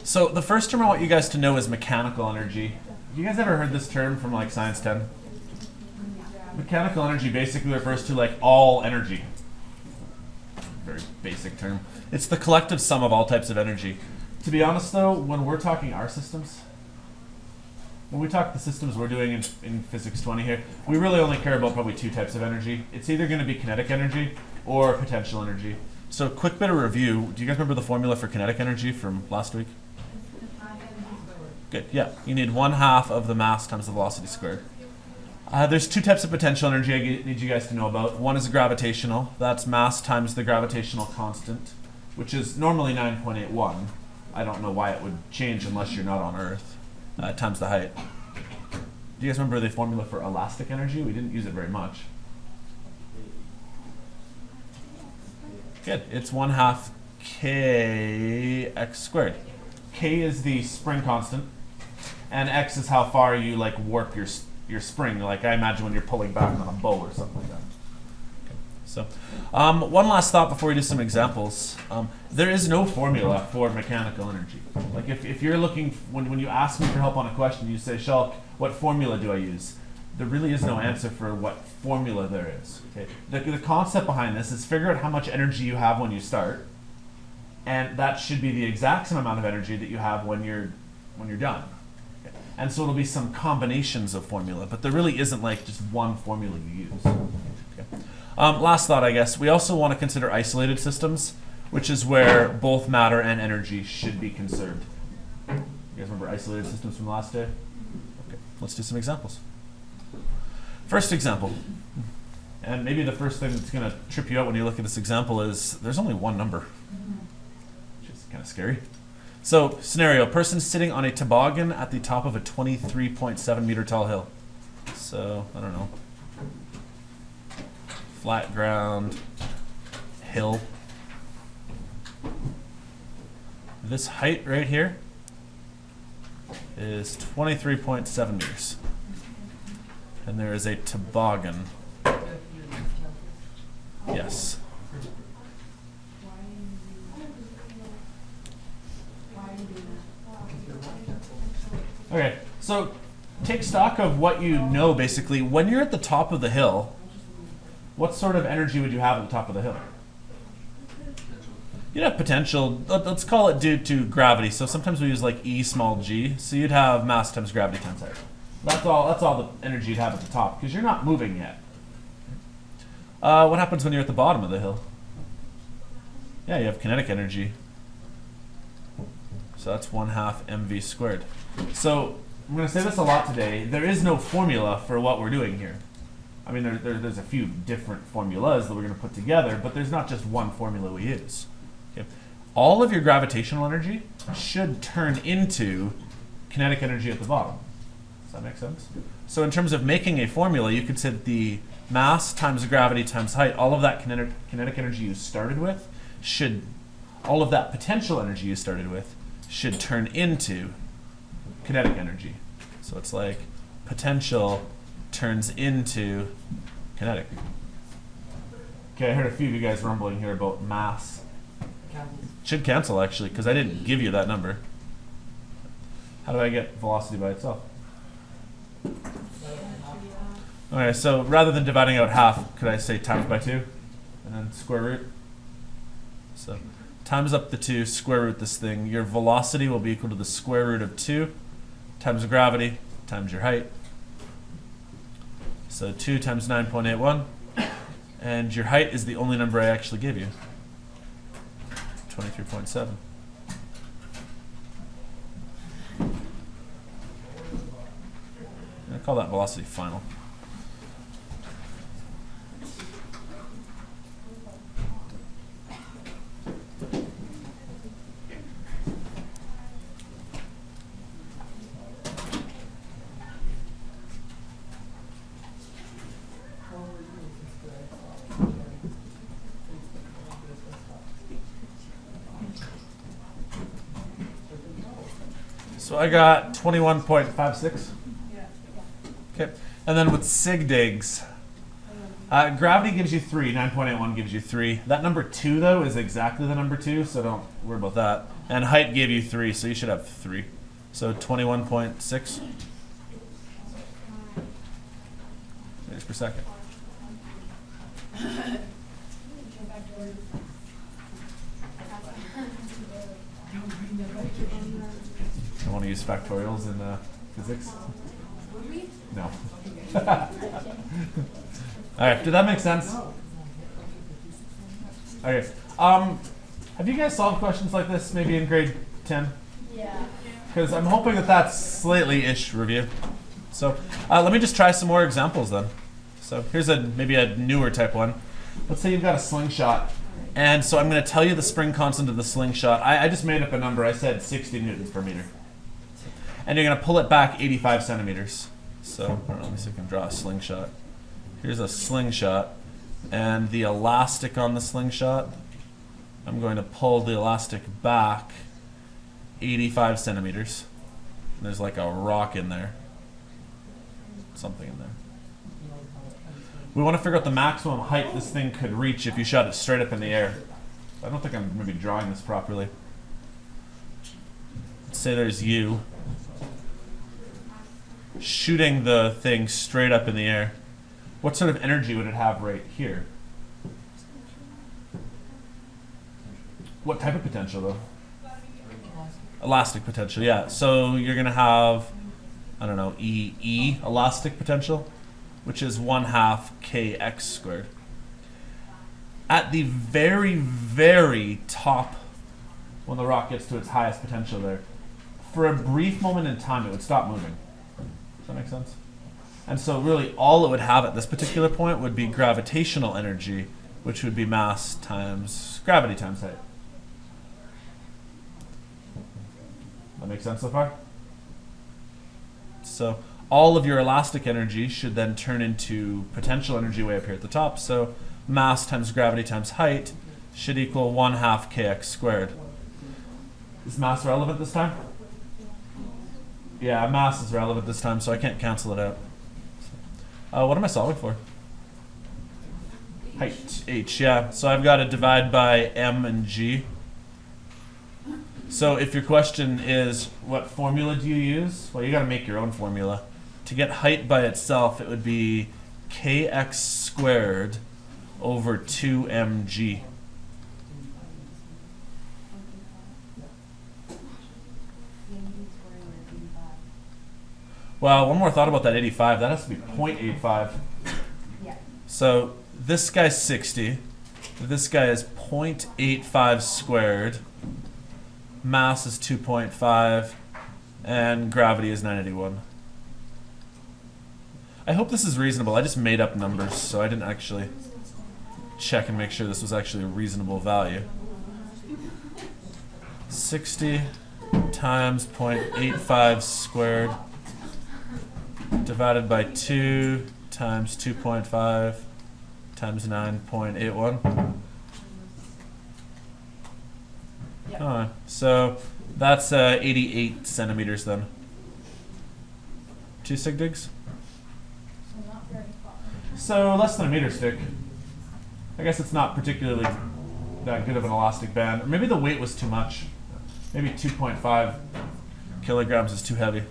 So the first term I want you guys to know is mechanical energy. You guys ever heard this term from like Science 10? Mechanical energy basically refers to like all energy. Very basic term. It's the collective sum of all types of energy. To be honest though, when we're talking our systems, when we talk the systems we're doing in Physics 20 here, we really only care about probably two types of energy. It's either going to be kinetic energy or potential energy. So quick bit of review. Do you guys remember the formula for kinetic energy from last week? Good, yeah. You need 1/2 of the mass times the velocity squared. There's two types of potential energy I need you guys to know about. One is gravitational. That's mass times the gravitational constant, which is normally 9.81. I don't know why it would change unless you're not on Earth, times the height. Do you guys remember the formula for elastic energy? We didn't use it very much. Good. It's 1/2 kx squared. K is the spring constant, and x is how far you like warp your spring. Like I imagine when you're pulling back on a bow or something like that. Okay. So, one last thought before we do some examples. There is no formula for mechanical energy. Like if you're looking, when you ask me for help on a question, you say, Shulk, what formula do I use? There really is no answer for what formula there is. Okay. The concept behind this is figure out how much energy you have when you start, and that should be the exact same amount of energy that you have when you're done. Okay. And so it'll be some combinations of formula, but there really isn't like just one formula you use. Okay. Last thought, I guess, we also want to consider isolated systems, which is where both matter and energy should be conserved. You guys remember isolated systems from last day? Okay, let's do some examples. First example, and maybe the first thing that's going to trip you out when you look at this example is there's only one number, which is kind of scary. So, scenario, person sitting on a toboggan at the top of a 23.7 meter tall hill. So, I don't know, flat ground, hill. This height right here is 23.7 meters. And there is a toboggan. Yes. Okay, so take stock of what you know basically. When you're at the top of the hill, what sort of energy would you have at the top of the hill? You'd have potential, let's call it due to gravity. So sometimes we use like E small g. So you'd have mass times gravity times height. That's all the energy you'd have at the top, because you're not moving yet. What happens when you're at the bottom of the hill? Yeah, you have kinetic energy. So that's 1/2 mv squared. So I'm going to say this a lot today. There is no formula for what we're doing here. I mean, there's a few different formulas that we're going to put together, but there's not just one formula we use. Okay. All of your gravitational energy should turn into kinetic energy at the bottom. Does that make sense? So in terms of making a formula, you could say that the mass times gravity times height, all of that kinetic energy you started with all of that potential energy you started with should turn into kinetic energy. So it's like potential turns into kinetic. Okay, I heard a few of you guys rumbling here about mass. Should cancel actually, because I didn't give you that number. How do I get velocity by itself? Okay, so rather than dividing out half, could I say times by 2 and then square root? So times up the 2, square root this thing. Your velocity will be equal to the square root of 2 times gravity times your height. So 2 times 9.81, and your height is the only number I actually gave you, 23.7. I call that velocity final. So I got 21.56. Okay, and then with sig digs, gravity gives you 3, 9.81 gives you 3. That number 2 though is exactly the number 2, so don't worry about that. And height gave you 3, so you should have 3. So 21.6 meters per second. I want to use factorials in physics? No. Alright, did that make sense? Okay. Have you guys solved questions like this maybe in grade 10? Yeah. Because I'm hoping that that's slightly-ish review. So let me just try some more examples then. So here's maybe a newer type one. Let's say you've got a slingshot. And so I'm going to tell you the spring constant of the slingshot. I just made up a number. I said 60 newtons per meter. And you're going to pull it back 85 centimeters. So I don't know, let me see if I can draw a slingshot. Here's a slingshot. And the elastic on the slingshot, I'm going to pull the elastic back 85 centimeters. And there's like a rock in there. Something in there. We want to figure out the maximum height this thing could reach if you shot it straight up in the air. I don't think I'm maybe drawing this properly. Let's say there's you shooting the thing straight up in the air. What sort of energy would it have right here? What type of potential though? Elastic potential, yeah. So you're going to have, I don't know, E elastic potential, which is 1/2 kx squared. At the very, very top, when the rock gets to its highest potential there, for a brief moment in time, it would stop moving. Does that make sense? And so really all it would have at this particular point would be gravitational energy, which would be mass times gravity times height. That makes sense so far? So all of your elastic energy should then turn into potential energy way up here at the top. So mass times gravity times height should equal 1/2 kx squared. Is mass relevant this time? Yeah, mass is relevant this time, so I can't cancel it out. What am I solving for? Height, h, yeah. So I've got to divide by m and g. So if your question is, what formula do you use? Well, you got to make your own formula. To get height by itself, it would be kx squared over 2mg. Well, one more thought about that 85. That has to be 0.85. Yeah. So this guy's 60. This guy is 0.85 squared. Mass is 2.5. And gravity is 981. I hope this is reasonable. I just made up numbers, so I didn't actually check and make sure this was actually a reasonable value. 60 times 0.85 squared divided by 2 times 2.5 times 9.81. Yep. Alright, so that's 88 centimeters then. 2 sig digs? So not very far. So less than a meter stick. I guess it's not particularly that good of an elastic band. Or maybe the weight was too much. Maybe 2.5 kilograms is too heavy.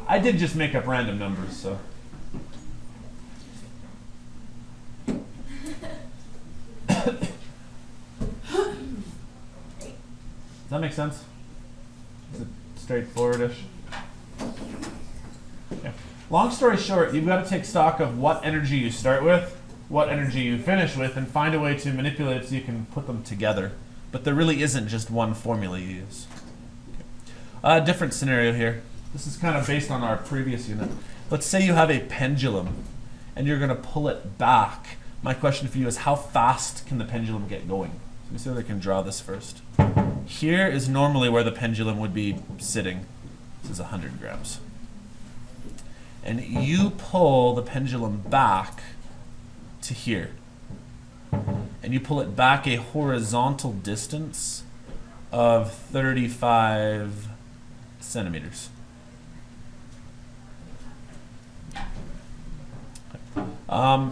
I did just make up random numbers, so. Does that make sense? Is it straightforward-ish? Yeah. Long story short, you've got to take stock of what energy you start with, what energy you finish with, and find a way to manipulate it so you can put them together. But there really isn't just one formula you use. Okay. Different scenario here. This is kind of based on our previous unit. Let's say you have a pendulum and you're going to pull it back. My question for you is, how fast can the pendulum get going? So let me see if I can draw this first. Here is normally where the pendulum would be sitting. This is 100 grams. And you pull the pendulum back to here. And you pull it back a horizontal distance of 35 centimeters.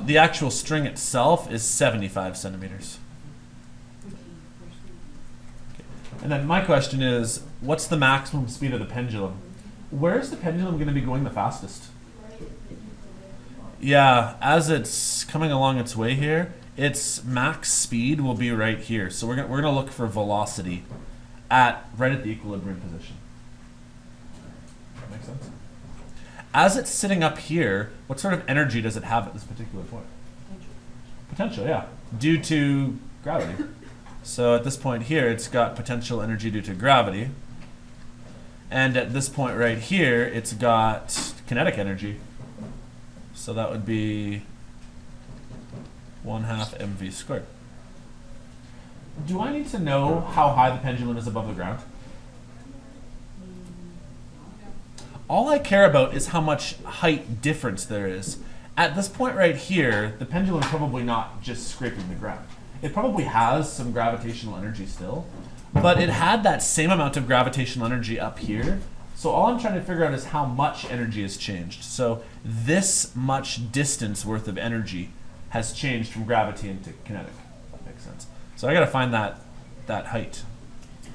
The actual string itself is 75 centimeters. Okay. And then my question is, what's the maximum speed of the pendulum? Where is the pendulum going to be going the fastest? Yeah, as it's coming along its way here, its max speed will be right here. So we're gonna look for velocity right at the equilibrium position. That make sense? As it's sitting up here, what sort of energy does it have at this particular point? Potential, yeah, due to gravity. So at this point here, it's got potential energy due to gravity. And at this point right here, it's got kinetic energy. So that would be 1/2 mv squared. Do I need to know how high the pendulum is above the ground? All I care about is how much height difference there is. At this point right here, the pendulum is probably not just scraping the ground. It probably has some gravitational energy still, but it had that same amount of gravitational energy up here. So all I'm trying to figure out is how much energy has changed. So this much distance worth of energy has changed from gravity into kinetic. That makes sense. So I gotta find that height. You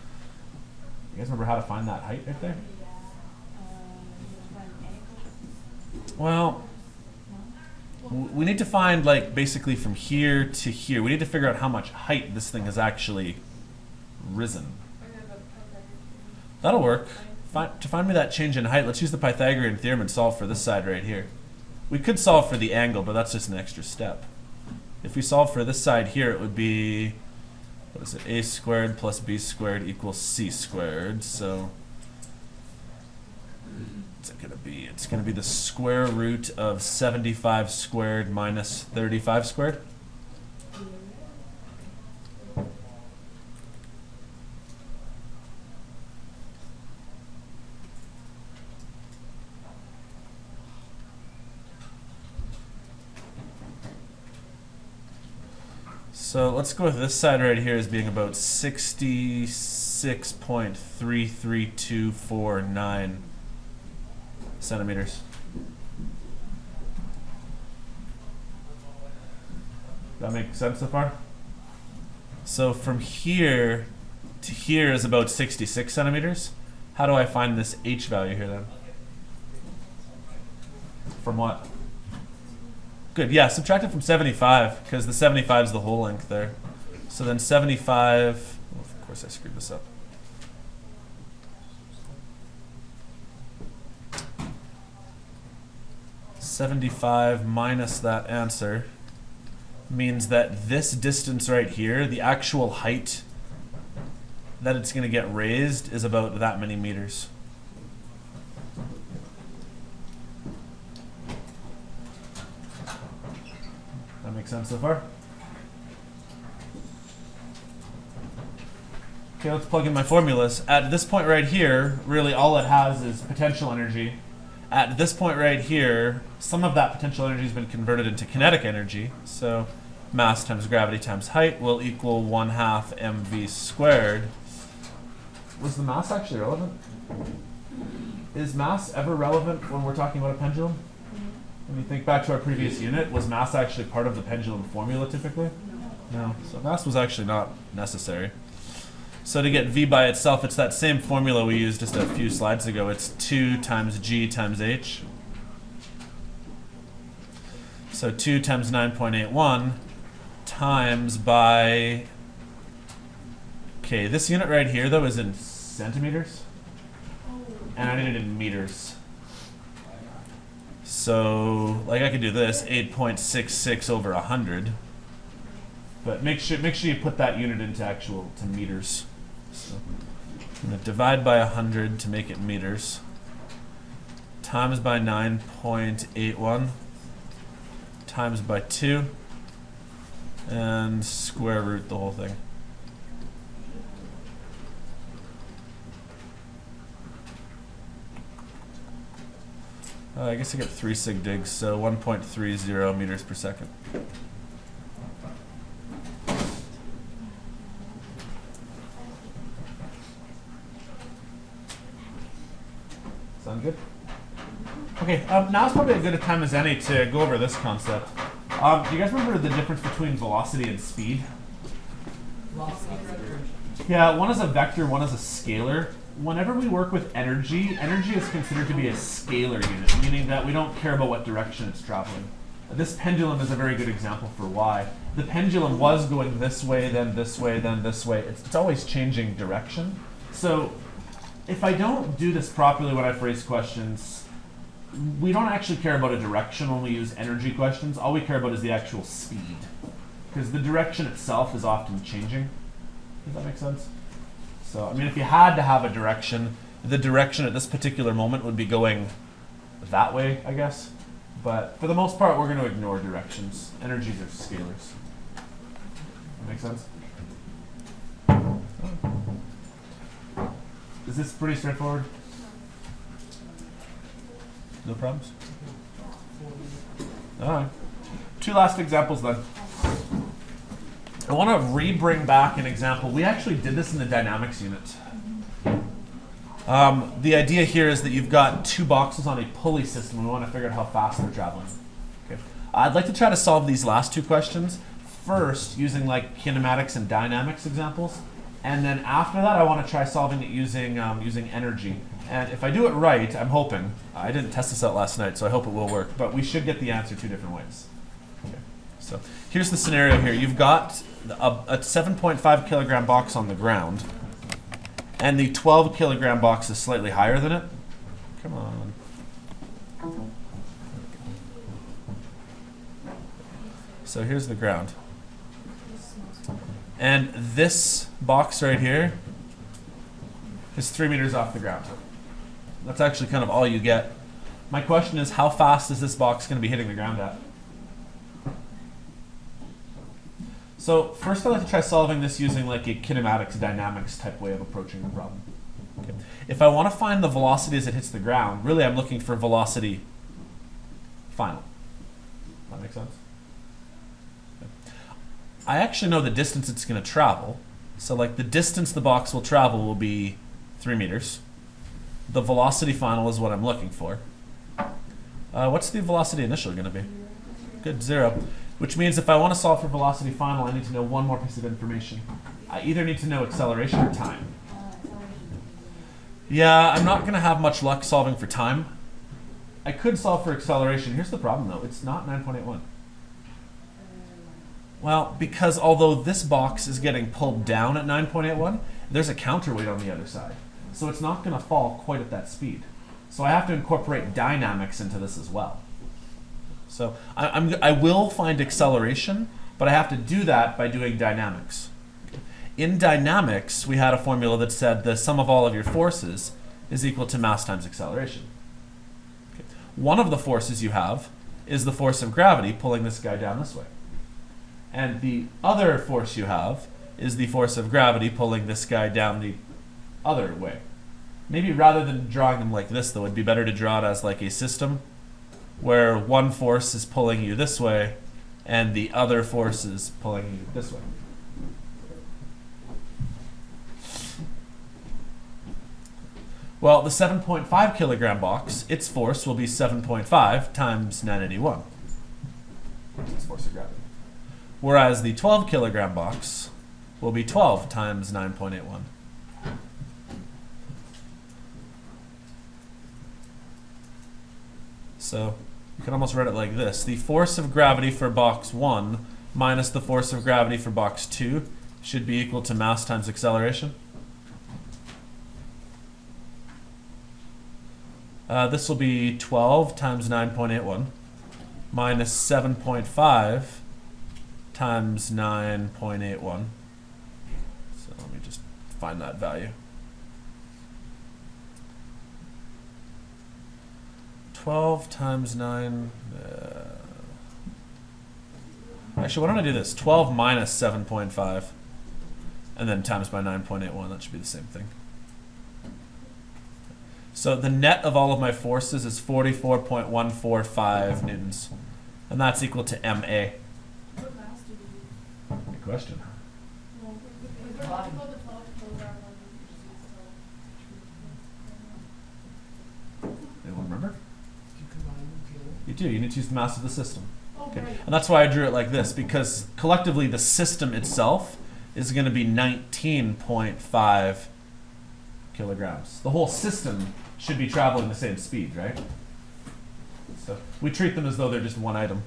guys remember how to find that height right there? Well, we need to find, like, basically from here to here. We need to figure out how much height this thing has actually risen. That'll work. To find me that change in height, let's use the Pythagorean theorem and solve for this side right here. We could solve for the angle, but that's just an extra step. If we solve for this side here, it would be, what is it, a squared plus b squared equals c squared. So what's it going to be? It's going to be the square root of 75 squared minus 35 squared. So let's go with this side right here as being about 66.33249 centimeters. That make sense so far? So from here to here is about 66 centimeters. How do I find this h value here then? From what? Good, yeah, subtract it from 75, because the 75 is the whole length there. So then 75, oh, of course I screwed this up. (75) minus that answer means that this distance right here, the actual height that it's going to get raised, is about that many meters. That makes sense so far? Okay, let's plug in my formulas. At this point right here, really all it has is potential energy. At this point right here, some of that potential energy has been converted into kinetic energy. So mass times gravity times height will equal 1/2 mv squared. Was the mass actually relevant? Is mass ever relevant when we're talking about a pendulum? When you think back to our previous unit, was mass actually part of the pendulum formula typically? No. So mass was actually not necessary. So to get V by itself, it's that same formula we used just a few slides ago. It's 2 times G times H. So 2 times 9.81 times by... Okay, this unit right here, though, is in centimeters. And I need it in meters. So, like, I could do this, 8.66 over 100. But make sure you put that unit into to meters. So I'm going to divide by 100 to make it meters. Times by 9.81. Times by 2. And square root the whole thing. I guess I get 3 sig digs, so 1.30 meters per second. Sound good? Okay, now's probably as good a time as any to go over this concept. Do you guys remember the difference between velocity and speed? Yeah, one is a vector, one is a scalar. Whenever we work with energy, energy is considered to be a scalar unit, meaning that we don't care about what direction it's traveling. This pendulum is a very good example for why. The pendulum was going this way, then this way, then this way. It's always changing direction. So if I don't do this properly when I phrase questions, we don't actually care about a direction when we use energy questions. All we care about is the actual speed, because the direction itself is often changing. Does that make sense? So, I mean, if you had to have a direction, the direction at this particular moment would be going that way, I guess. But for the most part, we're going to ignore directions. Energies are scalars. Make sense? Is this pretty straightforward? No problems? All right. Two last examples then. I want to re-bring back an example. We actually did this in the dynamics unit. The idea here is that you've got two boxes on a pulley system. We want to figure out how fast they're traveling. Okay. I'd like to try to solve these last two questions first using like kinematics and dynamics examples, and then after that I want to try solving it using using energy. And if I do it right, I'm hoping, I didn't test this out last night, so I hope it will work, but we should get the answer two different ways. Okay. So here's the scenario here. You've got a 7.5 kilogram box on the ground, and the 12 kilogram box is slightly higher than it. Come on. So here's the ground. And this box right here is 3 meters off the ground. That's actually kind of all you get. My question is, how fast is this box going to be hitting the ground at? So first I'd like to try solving this using like a kinematics dynamics type way of approaching the problem. Okay. If I want to find the velocity as it hits the ground, really I'm looking for velocity final. That makes sense? Okay. I actually know the distance it's going to travel. So like the distance the box will travel will be 3 meters. The velocity final is what I'm looking for. What's the velocity initial going to be? Good, 0. Which means if I want to solve for velocity final, I need to know one more piece of information. I either need to know acceleration or time. Yeah, I'm not going to have much luck solving for time. I could solve for acceleration. Here's the problem though, it's not 9.81. Well, because although this box is getting pulled down at 9.81, there's a counterweight on the other side. So it's not going to fall quite at that speed. So I have to incorporate dynamics into this as well. So I will find acceleration, but I have to do that by doing dynamics. In dynamics, we had a formula that said the sum of all of your forces is equal to mass times acceleration. Okay. One of the forces you have is the force of gravity pulling this guy down this way. And the other force you have is the force of gravity pulling this guy down the other way. Maybe rather than drawing them like this, though, it'd be better to draw it as like a system where one force is pulling you this way and the other force is pulling you this way. Well, the 7.5 kilogram box, its force will be 7.5 times 981. Its force of gravity. Whereas the 12 kilogram box will be 12 times 9.81. So you can almost write it like this. The force of gravity for box 1 minus the force of gravity for box 2 should be equal to mass times acceleration. This will be 12 times 9.81 minus 7.5 times 9.81. So let me just find that value. 12 times 9. Actually, why don't I do this? 12 minus 7.5 and then times by 9.81. That should be the same thing. So the net of all of my forces is 44.145 newtons. And that's equal to MA. What mass do you use? Good question. Well, we don't have to go to 12 kilogram one. Anyone remember? You do. You need to use the mass of the system. Oh, Okay. right. And that's why I drew it like this, because collectively the system itself is going to be 19.5 kilograms. The whole system should be traveling the same speed, right? So we treat them as though they're just one item.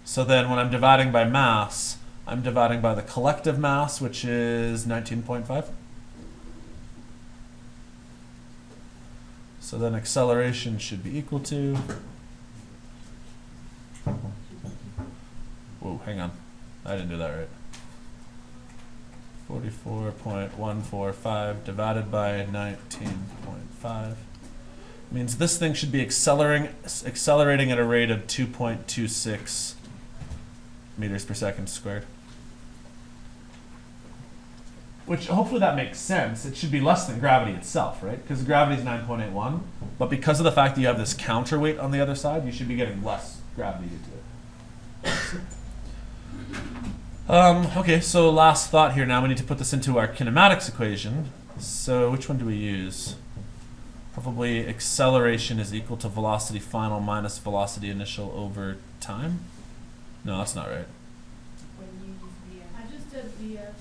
So then when I'm dividing by mass, I'm dividing by the collective mass, which is 19.5. So then acceleration should be equal to... Whoa, hang on. I didn't do that right. 44.145 divided by 19.5 means this thing should be accelerating at a rate of 2.26 meters per second squared. Which hopefully that makes sense. It should be less than gravity itself, right? Because gravity is 9.81, but because of the fact that you have this counterweight on the other side, you should be getting less gravity into it. Okay, so last thought here. Now we need to put this into our kinematics equation. So which one do we use? Probably acceleration is equal to velocity final minus velocity initial over time. No, that's not right. I just did VF.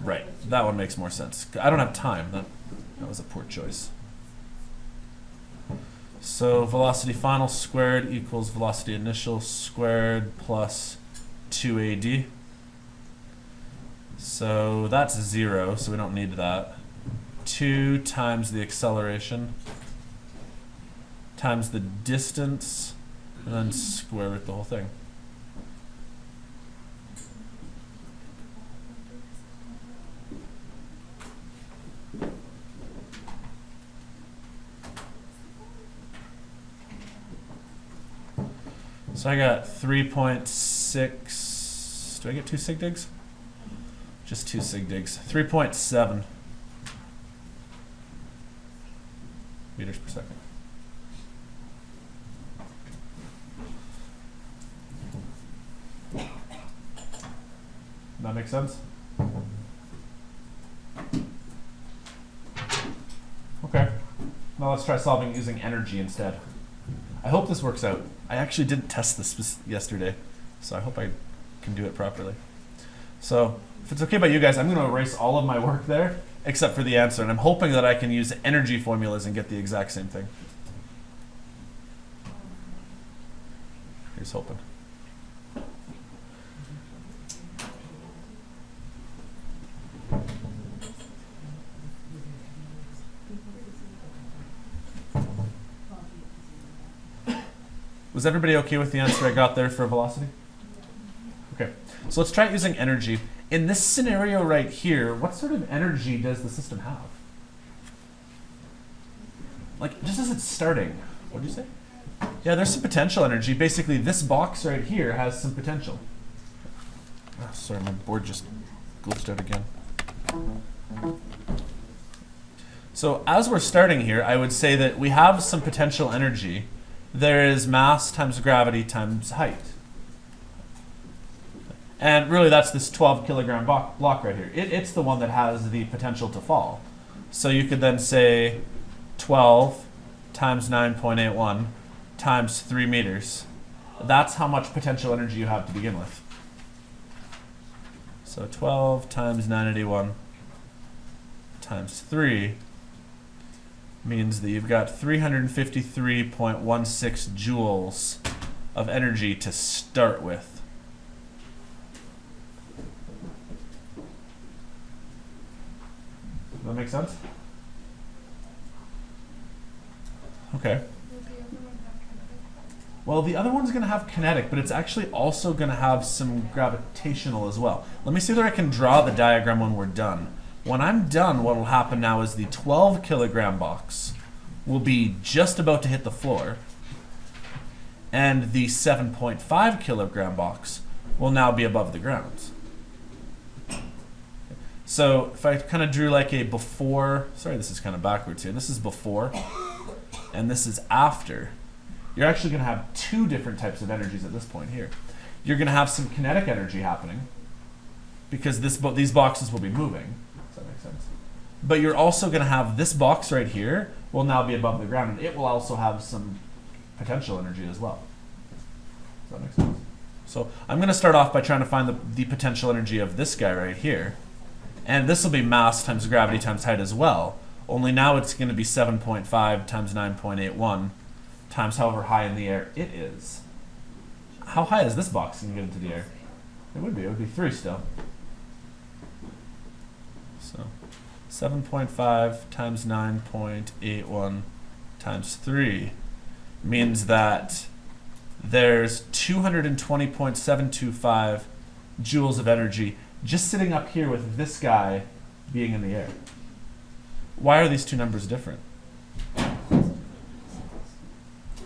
Right, that one makes more sense. I don't have time. That was a poor choice. So velocity final squared equals velocity initial squared plus 2AD. So that's 0, so we don't need that. 2 times the acceleration times the distance, and then square root the whole thing. So I got 3.6. Do I get 2 sig digs? Just 2 sig digs. 3.7 meters per second. That makes sense? Okay. Now let's try solving using energy instead. I hope this works out. I actually didn't test this yesterday, so I hope I can do it properly. So if it's okay by you guys, I'm going to erase all of my work there except for the answer, and I'm hoping that I can use energy formulas and get the exact same thing. Here's hoping. Was everybody okay with the answer I got there for velocity? Okay, so let's try using energy. In this scenario right here, what sort of energy does the system have? Like, just as it's starting, what did you say? Yeah, there's some potential energy. Basically, this box right here has some potential. Oh, sorry, my board just glitched out again. So as we're starting here, I would say that we have some potential energy. There is mass times gravity times height. And really that's this 12 kilogram block right here. It's the one that has the potential to fall. So you could then say 12 times 9.81 times 3 meters. That's how much potential energy you have to begin with. So 12 times 981 times 3 means that you've got 353.16 joules of energy to start with. Does that make sense? Okay. Well, the other one's going to have kinetic, but it's actually also going to have some gravitational as well. Let me see whether I can draw the diagram when we're done. When I'm done, what will happen now is the 12 kilogram box will be just about to hit the floor, and the 7.5 kilogram box will now be above the ground. So if I kind of drew like a before, sorry this is kind of backwards here, this is before, and this is after, you're actually going to have two different types of energies at this point here. You're going to have some kinetic energy happening, because these boxes will be moving. Does that make sense? But you're also going to have this box right here will now be above the ground, and it will also have some potential energy as well. Does that make sense? So I'm going to start off by trying to find the potential energy of this guy right here. And this will be mass times gravity times height as well. Only now it's going to be 7.5 times 9.81 times however high in the air it is. How high is this box going to get into the air? It would be 3 still. So 7.5 times 9.81 times 3 means that there's 220.725 joules of energy just sitting up here with this guy being in the air. Why are these two numbers different?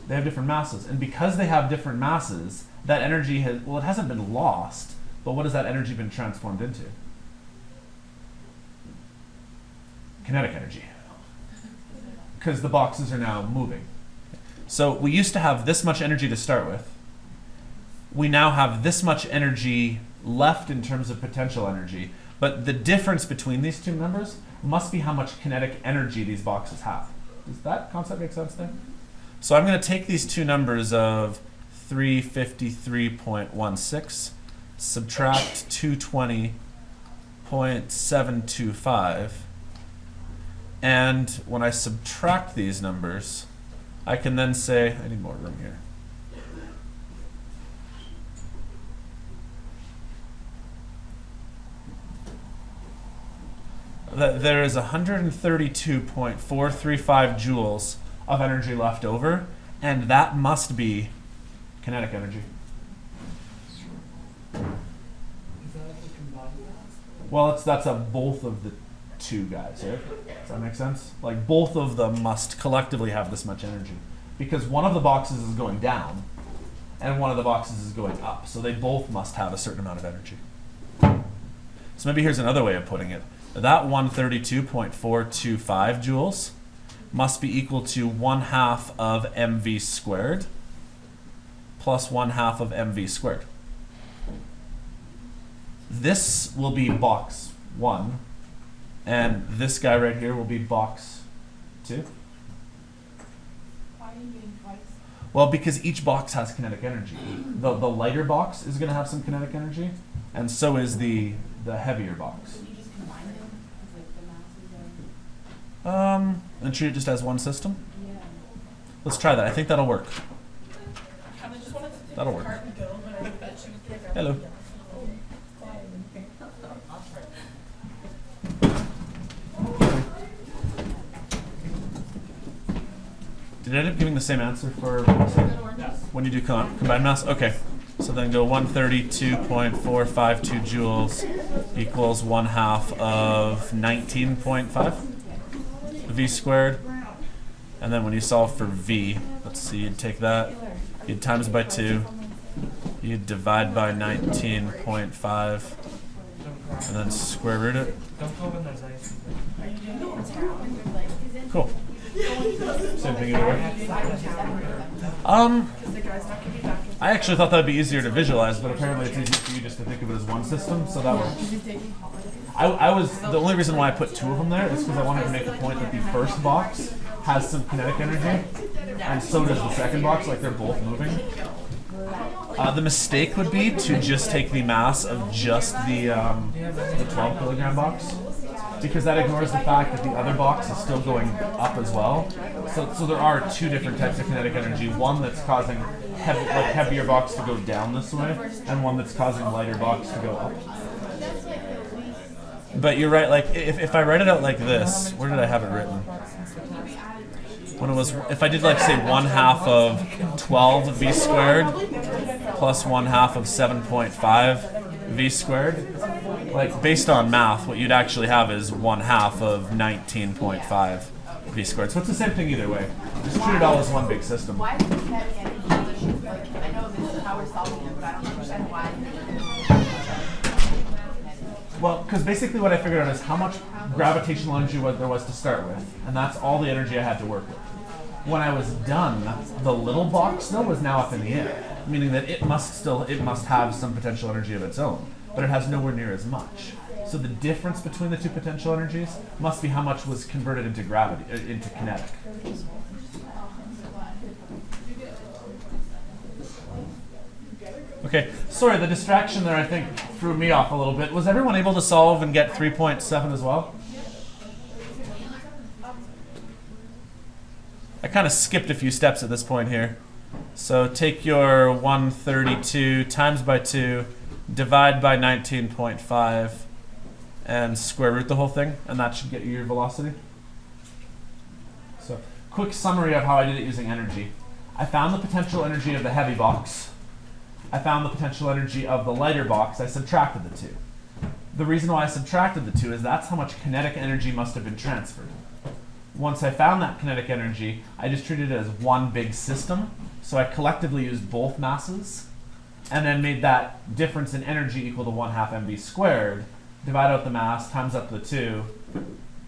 They have different masses. And because they have different masses, that energy has, well, it hasn't been lost, but what has that energy been transformed into? Kinetic energy. Because the boxes are now moving. So we used to have this much energy to start with. We now have this much energy left in terms of potential energy. But the difference between these two numbers must be how much kinetic energy these boxes have. Does that concept make sense there? So I'm going to take these two numbers of 353.16, subtract 220.725, and when I subtract these numbers, I can then say, I need more room here. That there is 132.435 joules of energy left over, and that must be kinetic energy. Well, that's a both of the two guys, right? Does that make sense? Like both of them must collectively have this much energy, because one of the boxes is going down, and one of the boxes is going up. So they both must have a certain amount of energy. So maybe here's another way of putting it. That 132.425 joules must be equal to 1/2 of mv squared plus 1/2 of mv squared. This will be box 1, and this guy right here will be box 2. Why are you getting twice? Well, because each box has kinetic energy. The lighter box is going to have some kinetic energy, and so is the heavier box. Can you just combine them? Because like the masses are. And treat it just as one system. Yeah. Let's try that. I think that'll work. I just wanted to take That'll the work. card and go, but I bet she was gonna grab Hello. it. Did it end up giving the same answer for when you do combined mass? Okay. So then go 132.452 joules equals 1/2 of 19.5 v squared. And then when you solve for v, let's see, you'd take that, you'd times by 2, you'd divide by 19.5, and then square root it. Cool. Same thing either way. I actually thought that would be easier to visualize, but apparently it's easy for you just to think of it as one system, so that works. I was, the only reason why I put 2 of them there is because I wanted to make the point that the first box has some kinetic energy, and so does the second box, like they're both moving. The mistake would be to just take the mass of just the 12 kilogram box, because that ignores the fact that the other box is still going up as well. So there are 2 different types of kinetic energy. One that's causing heavier box to go down this way, and one that's causing lighter box to go up. But you're right, like if I write it out like this, where did I have it written? When it was, if I did like say 1/2 of 12 v squared plus 1/2 of 7.5 v squared, like based on math, what you'd actually have is 1/2 of 19.5 v squared. So it's the same thing either way. Just treat it all as one big system. Why is the kinetic energy issue? Like, I know this is how we're solving it, but I don't understand why. Well, because basically what I figured out is how much gravitational energy there was to start with, and that's all the energy I had to work with. When I was done, the little box though was now up in the air, meaning that it must have some potential energy of its own, but it has nowhere near as much. So the difference between the 2 potential energies must be how much was converted into gravity, into kinetic. Okay, sorry, the distraction there I think threw me off a little bit. Was everyone able to solve and get 3.7 as well? I kind of skipped a few steps at this point here. So take your 132 times by 2, divide by 19.5, and square root the whole thing, and that should get you your velocity. So, quick summary of how I did it using energy. I found the potential energy of the heavy box. I found the potential energy of the lighter box. I subtracted the two. The reason why I subtracted the two is that's how much kinetic energy must have been transferred. Once I found that kinetic energy, I just treated it as one big system. So I collectively used both masses and then made that difference in energy equal to 1/2 mv squared. Divide out the mass, times up the 2,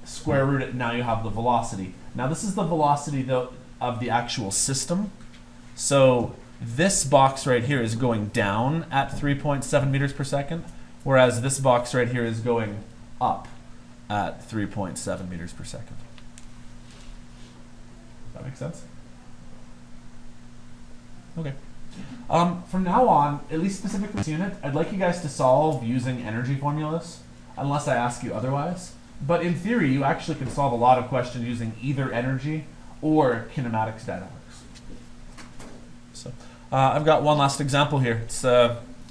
square root it, now you have the velocity. Now this is the velocity though of the actual system. So this box right here is going down at 3.7 meters per second, whereas this box right here is going up at 3.7 meters per second. That makes sense? Okay. From now on, at least specific to this unit, I'd like you guys to solve using energy formulas, unless I ask you otherwise. But in theory, you actually can solve a lot of questions using either energy or kinematics dynamics. So I've got one last example here. It's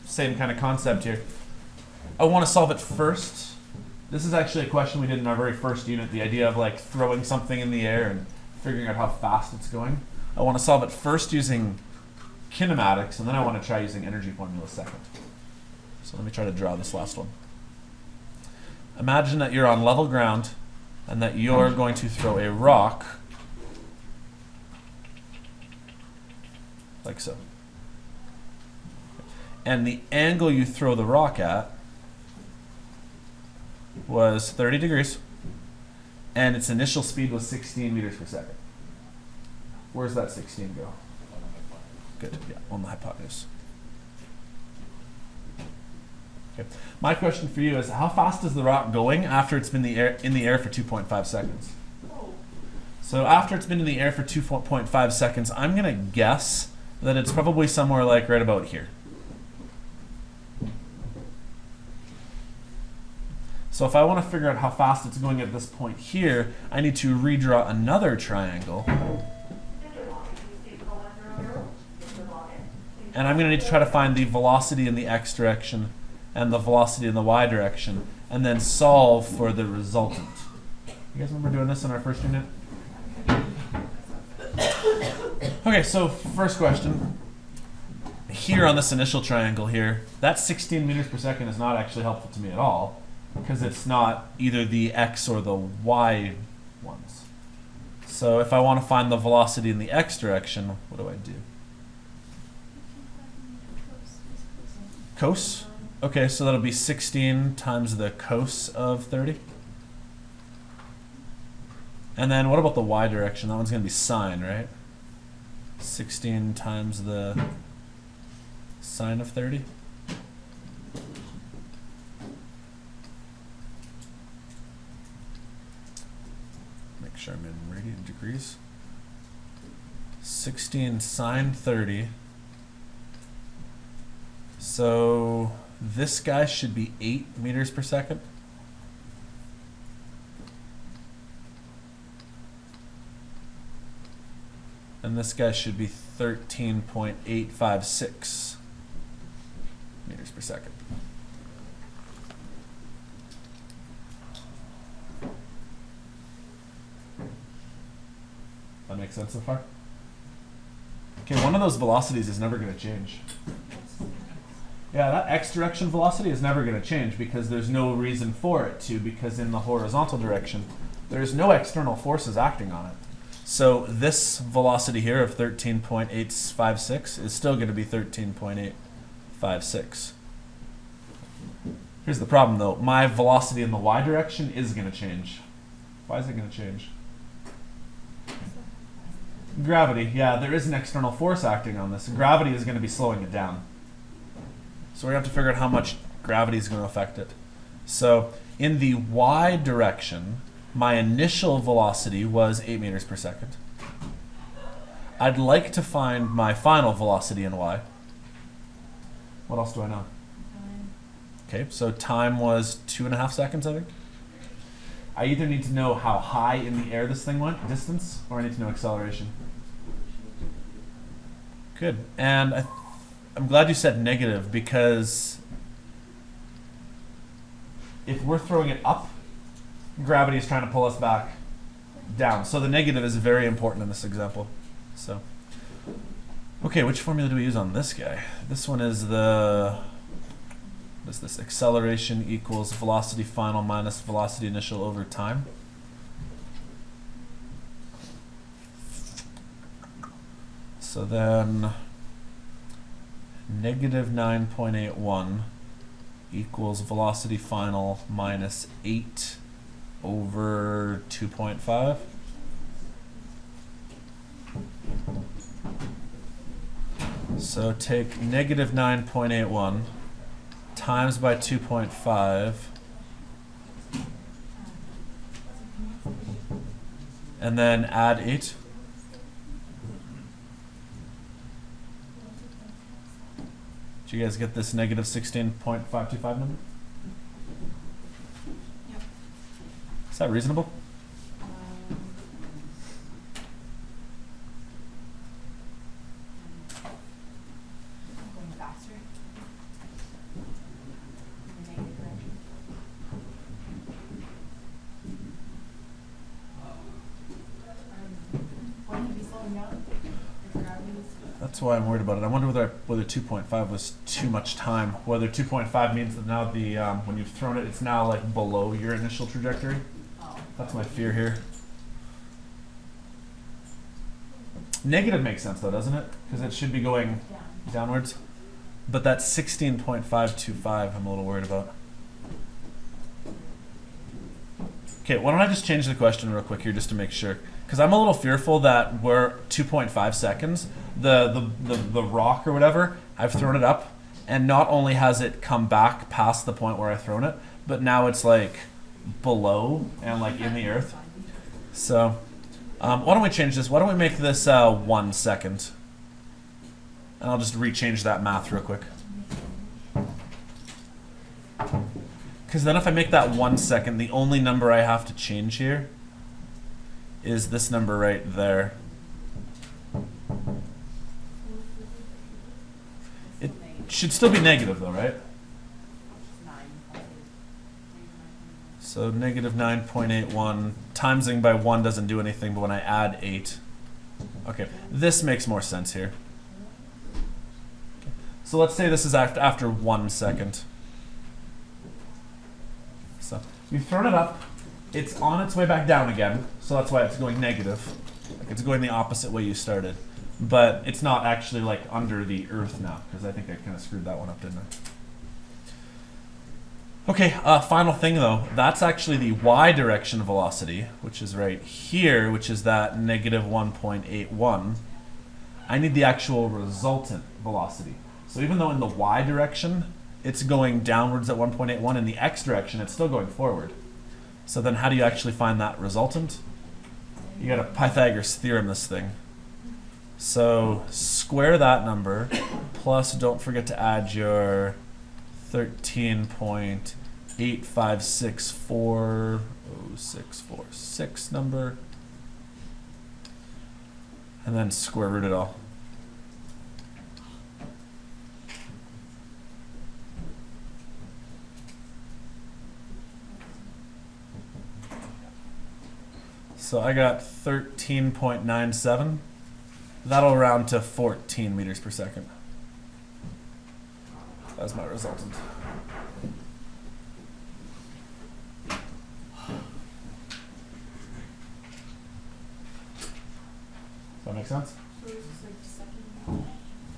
same kind of concept here. I want to solve it first. This is actually a question we did in our very first unit, the idea of like throwing something in the air and figuring out how fast it's going. I want to solve it first using kinematics, and then I want to try using energy formula second. So let me try to draw this last one. Imagine that you're on level ground and that you're going to throw a rock like so. And the angle you throw the rock at was 30 degrees, and its initial speed was 16 meters per second. Where's that 16 go? Good, yeah, on the hypotenuse. Okay. My question for you is, how fast is the rock going after it's been in the air for 2.5 seconds? So after it's been in the air for 2.5 seconds, I'm going to guess that it's probably somewhere like right about here. So if I want to figure out how fast it's going at this point here, I need to redraw another triangle. And I'm going to need to try to find the velocity in the x direction and the velocity in the y direction, and then solve for the resultant. You guys remember doing this in our first unit? Okay, so first question. Here on this initial triangle here, that 16 meters per second is not actually helpful to me at all, because it's not either the x or the y ones. So if I want to find the velocity in the x direction, what do I do? Cos? Okay, so that'll be 16 times the cos of 30. And then what about the y direction? That one's going to be sine, right? 16 times the sine of 30. Make sure I'm in radian degrees. 16 sine 30. So this guy should be 8 meters per second. And this guy should be 13.856 meters per second. That makes sense so far? Okay, one of those velocities is never going to change. Yeah, that x direction velocity is never going to change because there's no reason for it to, because in the horizontal direction, there's no external forces acting on it. So this velocity here of 13.856 is still going to be 13.856. Here's the problem though. My velocity in the y direction is going to change. Why is it going to change? Gravity. Yeah, there is an external force acting on this. Gravity is going to be slowing it down. So we have to figure out how much gravity is going to affect it. So in the y direction, my initial velocity was 8 meters per second. I'd like to find my final velocity in y. What else do I know? Time. Okay, so time was 2.5 seconds, I think. I either need to know how high in the air this thing went, distance, or I need to know acceleration. Good. And I'm glad you said negative, because if we're throwing it up, gravity is trying to pull us back down. So the negative is very important in this example. So, okay, which formula do we use on this guy? This one is what is this? Acceleration equals velocity final minus velocity initial over time. So then negative 9.81 equals velocity final minus 8 over 2.5. So take negative 9.81 times by 2.5 and then add 8. Did you guys get this negative 16.525 number? Yep. Is that reasonable? Going faster. In the negative direction. Wouldn't you be slowing down if gravity was? That's why I'm worried about it. I wonder whether 2.5 was too much time. Whether 2.5 means that now the when you've thrown it, it's now like below your initial trajectory. Oh. That's my fear here. Negative makes sense though, doesn't it? Because it should be going Yeah. downwards. But that 16.525 I'm a little worried about. Okay, why don't I just change the question real quick here just to make sure. Because I'm a little fearful that we're 2.5 seconds. The rock or whatever, I've thrown it up, and not only has it come back past the point where I've thrown it, but now it's like below and like in the earth. So why don't we change this? Why don't we make this 1 second? And I'll just rechange that math real quick. Because then if I make that 1 second, the only number I have to change here is this number right there. It should still be negative though, right? 9. So negative 9.81 timesing by 1 doesn't do anything, but when I add 8, okay, this makes more sense here. So let's say this is after 1 second. So you've thrown it up, it's on its way back down again, so that's why it's going negative. Like it's going the opposite way you started. But it's not actually like under the earth now, because I think I kind of screwed that one up, didn't I? Okay, final thing though, that's actually the y direction velocity, which is right here, which is that negative 1.81. I need the actual resultant velocity. So even though in the y direction, it's going downwards at 1.81, in the x direction, it's still going forward. So then how do you actually find that resultant? You got to Pythagoras theorem this thing. So square that number, plus don't forget to add your 13.8564066 number, and then square root it all. So I got 13.97. That'll round to 14 meters per second. That's my resultant. Does that make sense? So this is like the second,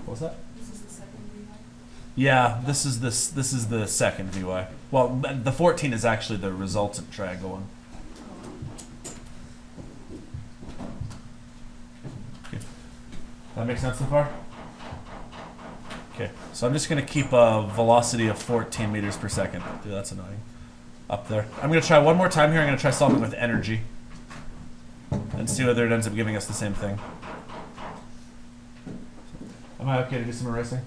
What was that? this is the second rehab? Yeah, this is the second VY. Well, the 14 is actually the resultant triangle one. That makes sense so far? Okay, so I'm just going to keep a velocity of 14 meters per second. Dude, that's annoying. Up there. I'm going to try one more time here. I'm going to try solving with energy and see whether it ends up giving us the same thing. Am I okay to do some erasing?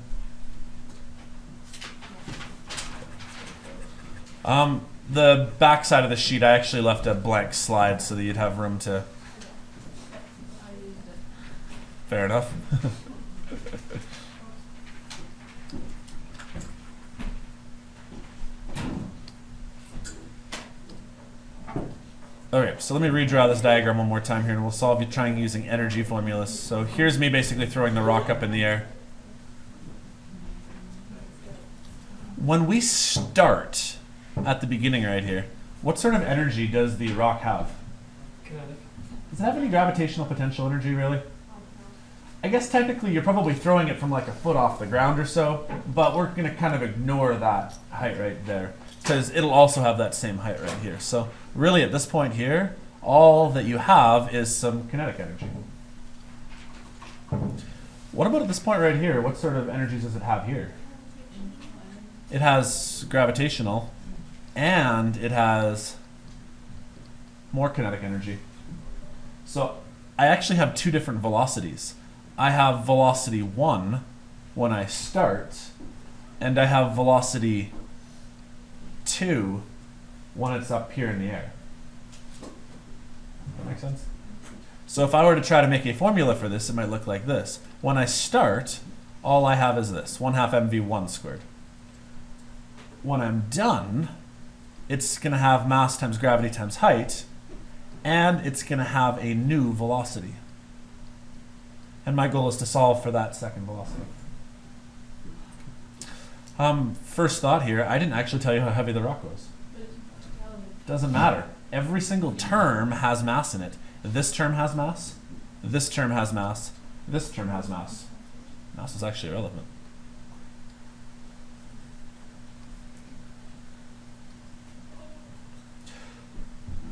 The back side of the sheet, I actually left a blank slide so that you'd have room to. I used it. Fair enough. Okay, so let me redraw this diagram one more time here, and we'll solve it trying using energy formulas. So here's me basically throwing the rock up in the air. When we start at the beginning right here, what sort of energy does the rock have? Kinetic. Does it have any gravitational potential energy, really? I guess technically you're probably throwing it from like a foot off the ground or so, but we're going to kind of ignore that height right there, because it'll also have that same height right here. So really at this point here, all that you have is some kinetic energy. What about at this point right here? What sort of energies does it have here? It has gravitational, and it has more kinetic energy. So I actually have two different velocities. I have velocity 1 when I start, and I have velocity 2 when it's up here in the air. That make sense? So if I were to try to make a formula for this, it might look like this. When I start, all I have is this, 1/2 mv1 squared. When I'm done, it's going to have mass times gravity times height, and it's going to have a new velocity. And my goal is to solve for that second velocity. First thought here, I didn't actually tell you how heavy the rock was. Doesn't matter. Every single term has mass in it. This term has mass, this term has mass, this term has mass. Mass is actually irrelevant.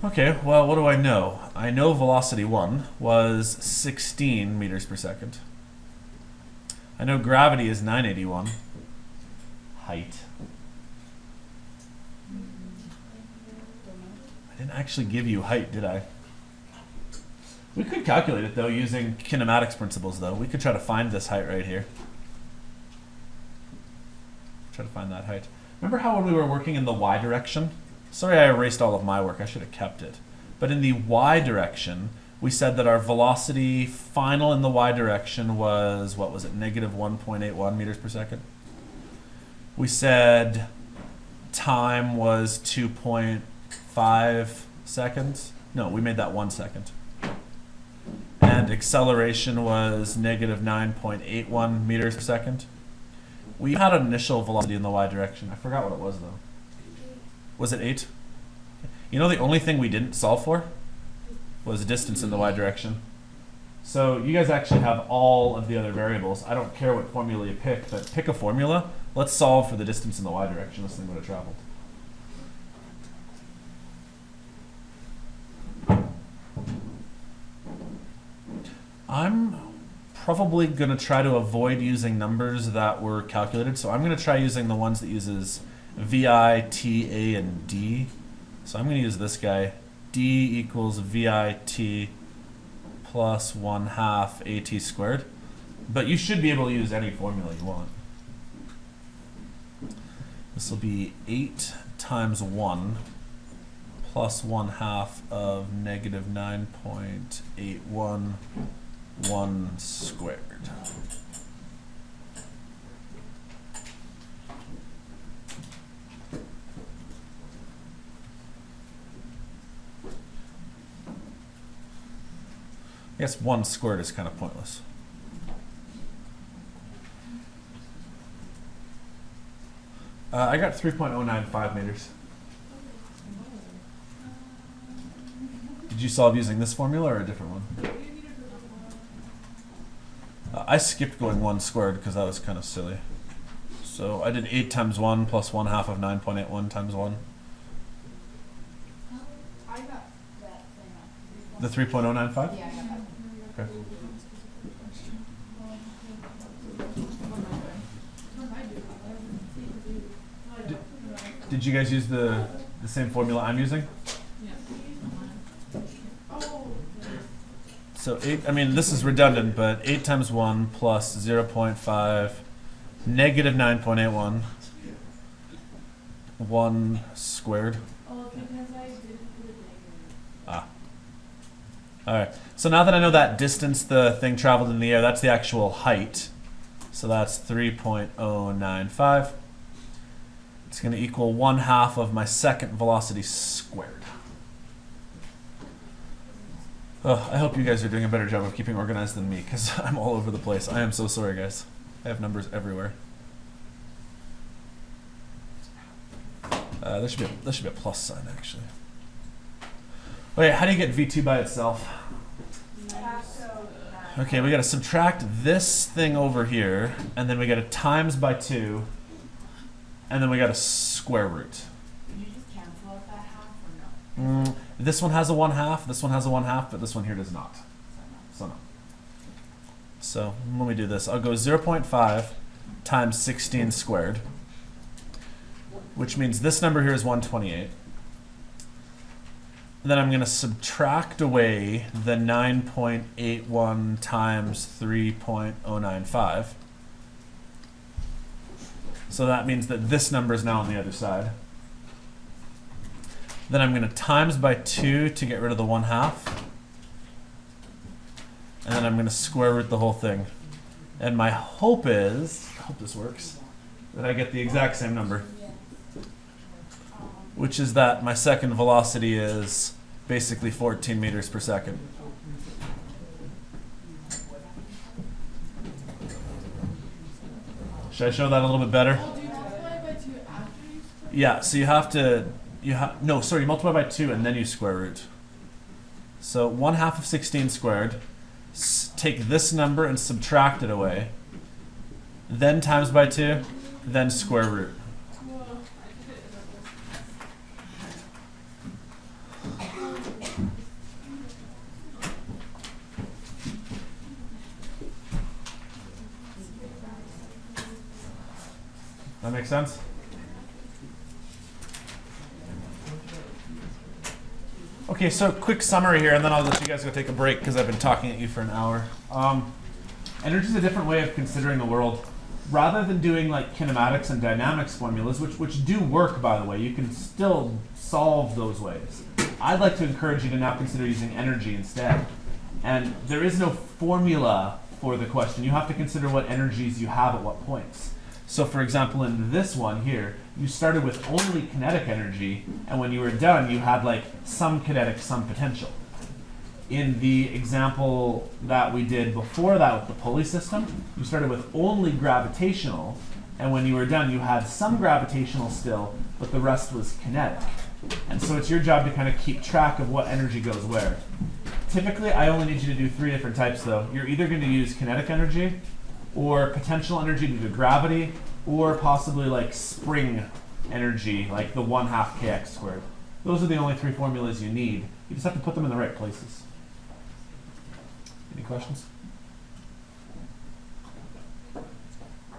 Okay, well, what do I know? I know velocity 1 was 16 meters per second. I know gravity is 981. Height. I didn't actually give you height, did I? We could calculate it, though, using kinematics principles, though. We could try to find this height right here. Try to find that height. Remember how when we were working in the y direction? Sorry I erased all of my work, I should have kept it. But in the y direction, we said that our velocity final in the y direction was, what was it, negative 1.81 meters per second? We said time was 2.5 seconds. No, we made that 1 second. And acceleration was negative 9.81 meters per second. We had an initial velocity in the y direction. I forgot what it was, though. Was it 8? You know, the only thing we didn't solve for was distance in the y direction. So you guys actually have all of the other variables. I don't care what formula you pick, but pick a formula. Let's solve for the distance in the y direction this thing would have traveled. I'm probably going to try to avoid using numbers that were calculated, so I'm going to try using the ones that uses VI, T, A, and D. So I'm going to use this guy. D equals VIT plus 1/2 AT squared. But you should be able to use any formula you want. This will be 8 times 1 plus 1/2 of negative 9.811 squared. I guess 1 squared is kind of pointless. I got 3.095 meters. Did you solve using this formula or a different one? I skipped going 1 squared because that was kind of silly. So I did 8 times 1 plus 1/2 of 9.81 times 1. I got that thing up. The 3.095? Yeah, I got that. Okay. Did you guys use the same formula I'm using? So 8, I mean, this is redundant, but 8 times 1 plus 0.5, negative 9.81, 1 squared. Oh, because I didn't put it negative. Ah. Alright, so now that I know that distance the thing traveled in the air, that's the actual height. So that's 3.095. It's going to equal 1/2 of my second velocity squared. Oh, I hope you guys are doing a better job of keeping organized than me, because I'm all over the place. I am so sorry, guys. I have numbers everywhere. There should be a plus sign, actually. Wait, how do you get V2 by itself? Okay, we got to subtract this thing over here, and then we got to times by 2, and then we got to square root. Did you just cancel out that half or no? This one has a 1/2, this one has a 1/2, but this one here does not. So no. So when we do this, I'll go 0.5 times 16 squared, which means this number here is 128. Then I'm going to subtract away the 9.81 times 3.095. So that means that this number is now on the other side. Then I'm going to times by 2 to get rid of the 1/2. And then I'm going to square root the whole thing. And my hope is, I hope this works, that I get the exact same number, which is that my second velocity is basically 14 meters per second. Should I show that a little bit better? Oh, do you multiply by 2 after you split? Yeah, so you multiply by 2 and then you square root. So 1/2 of 16 squared, take this number and subtract it away, then times by 2, then square root. Whoa, I did it in a That makes sense? Okay, so quick summary here, and then I'll let you guys go take a break because I've been talking at you for an hour. Energy is a different way of considering the world. Rather than doing like kinematics and dynamics formulas, which do work, by the way, you can still solve those ways. I'd like to encourage you to now consider using energy instead. And there is no formula for the question. You have to consider what energies you have at what points. So for example, in this one here, you started with only kinetic energy, and when you were done, you had like some kinetic, some potential. In the example that we did before that with the pulley system, you started with only gravitational, and when you were done, you had some gravitational still, but the rest was kinetic. And so it's your job to kind of keep track of what energy goes where. Typically, I only need you to do 3 different types though. You're either going to use kinetic energy, or potential energy due to gravity, or possibly like spring energy, like the 1/2 kx squared. Those are the only 3 formulas you need. You just have to put them in the right places. Any questions?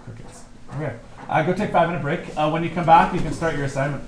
Crickets. Okay. Go take a 5-minute break. When you come back, you can start your assignment.